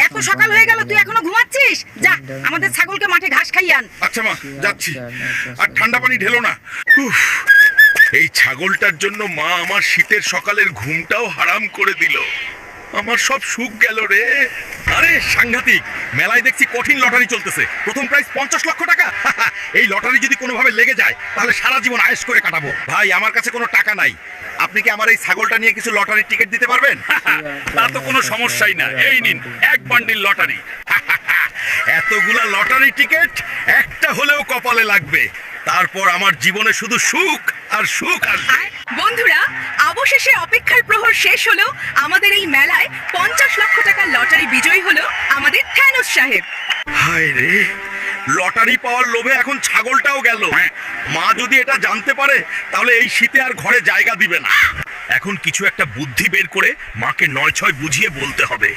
এত সকাল হয়ে গেল, তুই এখনো ঘুমাচ্ছিস? যা আমাদের ছাগলকে মাঠে ঘাস খাইয়ে আন। আচ্ছা মা, যাচ্ছি। আর ঠান্ডা পানি ঢেলো না। উফ, এই ছাগলটার জন্য মা আমার শীতের সকালের ঘুমটাও হারাম করে দিল। আমার সব সুখ গেল রে। আরে সাংঘাতিক, মেলায় দেখছি কঠিন লটারি চলতেছে। প্রথম প্রাইজ 50 লক্ষ টাকা। এই লটারি যদি কোনোভাবে লেগে যায় তাহলে সারা জীবন আয়েশ করে কাটাবো। ভাই, আমার কাছে কোনো টাকা নাই, আপনি কি আমার এই ছাগলটা নিয়ে কিছু লটারির টিকিট দিতে পারবেন? তা তো কোনো সমস্যাই না, এই নিন এক বান্ডিল লটারি। এতগুলা লটারি টিকিট একটা হলেও কপালে লাগবে, তারপর আমার জীবনে শুধু সুখ আর সুখ আসবে। বন্ধুরা, অবশেষে অপেক্ষার প্রহর শেষ হলো। আমাদের এই মেলায় 50 লক্ষ টাকার লটারি বিজয়ী হলো আমাদের থানোস সাহেব। হায় রে, লটারি পাওয়ার লোভে এখন ছাগলটাও গেল। মা যদি এটা জানতে পারে তাহলে এই শীতে আর ঘরে জায়গা দিবে না। এখন কিছু একটা বুদ্ধি বের করে মাকে 9-6 বুঝিয়ে বলতে হবে।